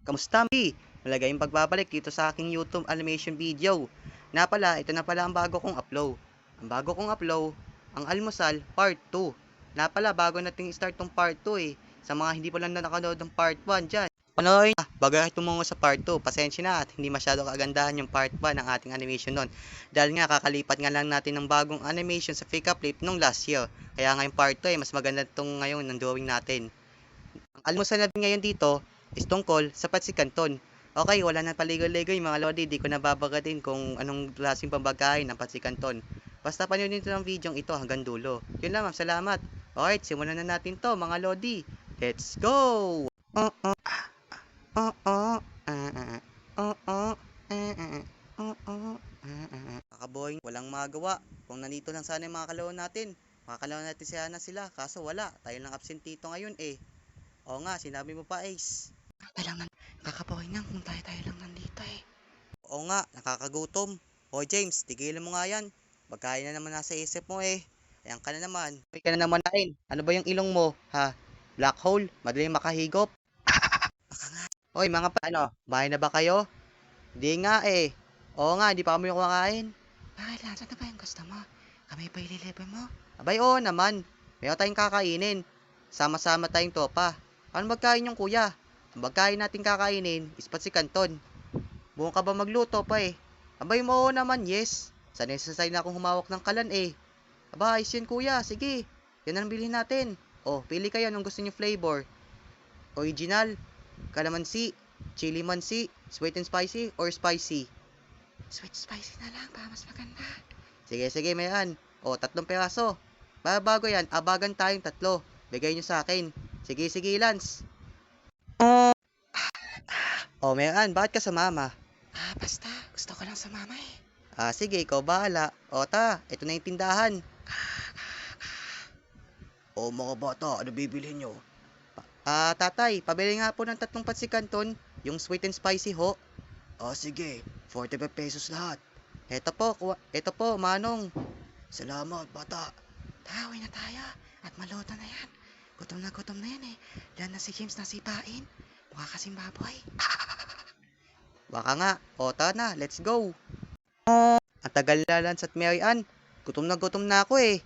Kamusta, Mi? Malagayang pagbabalik dito sa aking YouTube animation video. Ito na pala ang bago kong upload. Ang bago kong upload, ang Almusal Part 2. Bago nating start tong Part 2 eh. Sa mga hindi pa lang na nakanood ng Part 1 dyan. Panoorin na, bago kayo tumungo sa Part 2. Pasensya na at hindi masyado kagandahan yung Part 1 ng ating animation nun. Dahil nga, kakalipat nga lang natin ng bagong animation sa Fika Flip nung last year. Kaya nga yung Part 2 eh, mas maganda itong ngayon ng drawing natin. Ang almusal natin ngayon dito is tungkol sa Patsy Canton. Okay, wala na paligoy-ligoy mga lodi, di ko na babagatin kung anong klaseng pambagkain ng Patsy Canton. Basta panoorin nito ng video ito hanggang dulo. Yun lang, salamat. Alright, simulan na natin to mga lodi. Let's go! Oh, oh, oh, oh, oh, oh, Kakaboy, walang magawa. Kung nandito lang sana yung mga kalawan natin, makakalawan natin sana sila. Kaso wala, tayo lang absent dito ngayon eh. Oo nga, sinabi mo pa, Ace. Tayo lang nakakabawi lang kung tayo lang nandito eh. Oo nga, nakakagutom. O James, tigilan mo nga yan. Pagkain na naman nasa isip mo eh. Ayan ka na naman. Uy ka na naman nain. Ano ba yung ilong mo, ha? Black hole? Madaling makahigop? Oy, mga pa, ano, bahay na ba kayo? Hindi nga eh. Oo nga, di pa kami kumakain. Bakit lang, saan na ba yung gusto mo? Kami pa ililibre mo? Abay, oo naman. Mayroon tayong kakainin. Sama-sama tayong topa. Ano magkain yung kuya? Ang magkain natin kakainin is si Canton. Buong ka ba magluto pa eh? Abay mo naman, yes. Sanay na akong humawak ng kalan eh. Aba, ayos yun kuya, sige. Yan ang bilhin natin. Oh, pili kayo nung gusto niyo flavor. Original, calamansi, chili mansi, sweet and spicy, or spicy? Sweet spicy na lang, para mas maganda. Sige, mayan. Oh, 3 peraso. Bago yan, abagan tayong 3. Bigay nyo sa akin. Sige, Lance. Oh, mayan, bakit ka sumama? Basta. Gusto ko lang sumama eh. Sige, ikaw bahala. O, ito na yung tindahan. Mga bata, ano bibili nyo? Tatay, pabili nga po ng 3 Patsy Canton, yung sweet and spicy ho. Sige, 45 pesos lahat. Ito po, Manong. Salamat, bata. Uwi na tayo at maluto na yan. Gutom na yan eh. Diyan na si James nasipain. Mukha kasing baboy. Baka nga. Na, let's go. Ang tagal na Lance at Mary Ann. Gutom na ako eh.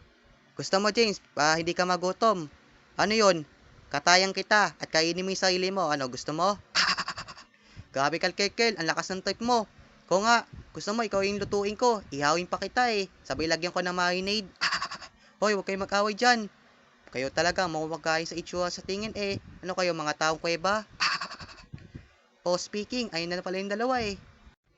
Gusto mo James, hindi ka magutom. Ano yon? Katayang kita at kainin mo yung sarili mo. Ano, gusto mo? Grabe kalkekel, ang lakas ng type mo. Ko nga, gusto mo ikaw yung lutuin ko. Ihawin pa kita eh. Sabay lagyan ko ng marinade. Hoy, huwag kayo mag-away dyan. Kayo talaga, mamamagkain sa itsura sa tingin eh. Ano kayo, mga taong kuweba? Speaking, ayun na pala yung dalawa eh.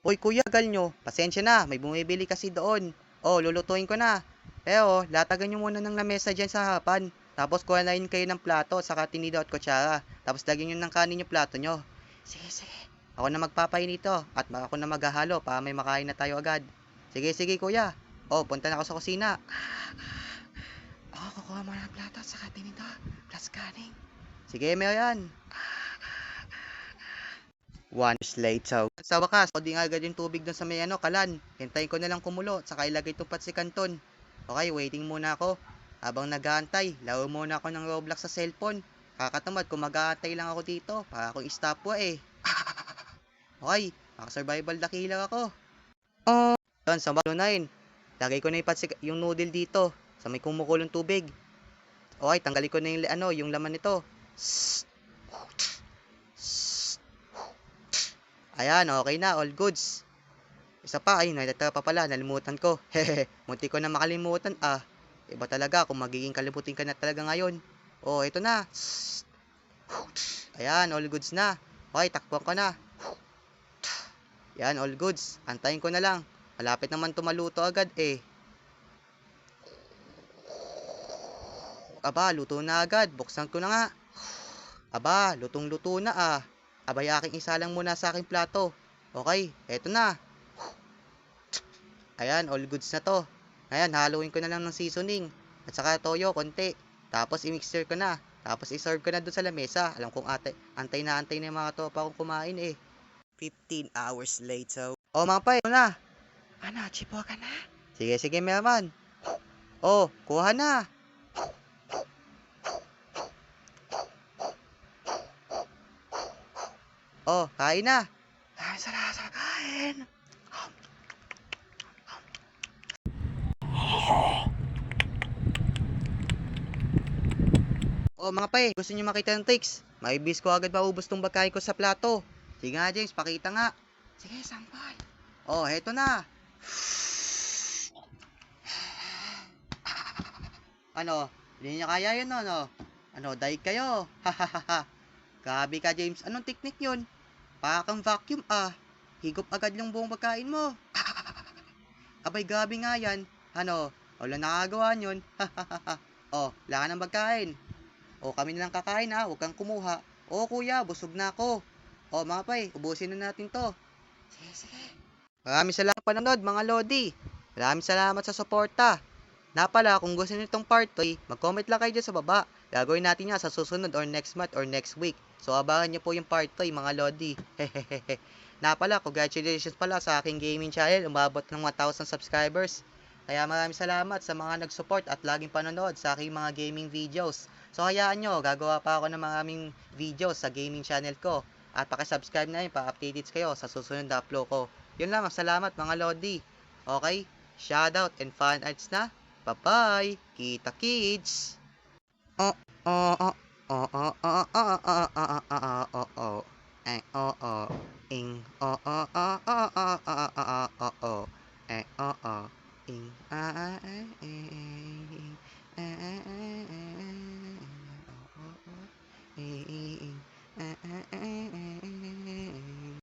Hoy kuya, gal nyo. Pasensya na, may bumibili kasi doon. Lulutuin ko na. Pero, latagan nyo muna ng lamesa dyan sa harapan. Tapos kuhanain kayo ng plato, saka tinido at kutsara. Tapos lagyan nyo ng kanin yung plato nyo. Sige. Ako na magpapain ito. At ako na maghahalo para may makain na tayo agad. Sige kuya. Punta na ako sa kusina. Kukuha mo ng plato at saka tinido. Plus kanin. Sige, meron yan. 1 years later. Sa wakas, di nga agad yung tubig dun sa may kalan. Hintayin ko na lang kumulo, saka ilagay itong Patsy Canton. Okay, waiting muna ako. Habang nag-aantay, laro muna ako ng Roblox sa cellphone. Kakatamad kung mag-aantay lang ako dito, para akong stopwa eh. Okay, maka-survival the killer ako. Yun, sa 9. Lagay ko na yung noodle dito, sa may kumukulong tubig. Okay, tanggalin ko na yung laman nito. Ayan, okay na, all goods. Isa pa, ay, natata pa pala, nalimutan ko. Hehe, munti ko na makalimutan. Iba talaga kung magiging kalimutin ka na talaga ngayon. Ito na. Ayan, all goods na. Okay, takpuan ko na. Ayan, all goods. Antayin ko na lang. Malapit naman tumaluto agad eh. Aba, luto na agad. Buksan ko na nga. Aba, lutong-luto na. Abay, aking isa lang muna sa aking plato. Okay, eto na. Ayan, all goods na to. Ayan, haluin ko na lang ng seasoning. At saka toyo, konti. Tapos, i-mixture ko na. Tapos, i-serve ko na dun sa lamesa. Alam kong antay na yung mga topa kong kumain eh. 15 hours later. Mga pa, ito na. Ano, chipo ka na? Sige, meron. Kuha na. Oh, kain na. Kain sa kain. Oh, mga pay, gusto niyo makita ng tricks? Maibis ko agad maubos tong bagay ko sa plato. Sige nga, James, pakita nga. Sige, sampay. Oh, heto na. Ano? Hindi niya kaya yun, no? Ano, daig kayo. Hahaha. Grabe ka, James. Anong technique yun? Para kang vacuum, ah. Higop agad yung buong pagkain mo. Abay, grabe nga yan. Ano? Wala nakagawa yun. Oh, wala ka ng pagkain. O, kami na lang kakain ha, huwag kang kumuha. O, kuya, busog na ako. O, mga pay, ubusin na natin to. Sige, sige. Maraming salamat sa panonood, mga Lodi. Maraming salamat sa suporta. Na pala, kung gusto niyo itong part 3, mag-comment lang kayo dyan sa baba. Gagawin natin yan sa susunod or next month or next week. So, abangan niyo po yung part 3, mga Lodi. Hehehehe. Na pala, congratulations pala sa aking gaming channel. Umabot ng 1,000 subscribers. Kaya maraming salamat sa mga nag-support at laging panonood sa aking mga gaming videos. So hayaan nyo, gagawa pa ako ng maraming videos sa gaming channel ko. At pakisubscribe na yun para updated kayo sa susunod na upload ko. Yun lang, salamat mga Lodi. Okay? Shoutout and fan arts na. Bye-bye! Kita kids! Oh, oh, oh, oh, oh, oh, oh, oh, oh, oh, oh, oh, oh, oh, oh, oh, oh, ing, oh, oh, oh, oh, oh, oh, oh, oh,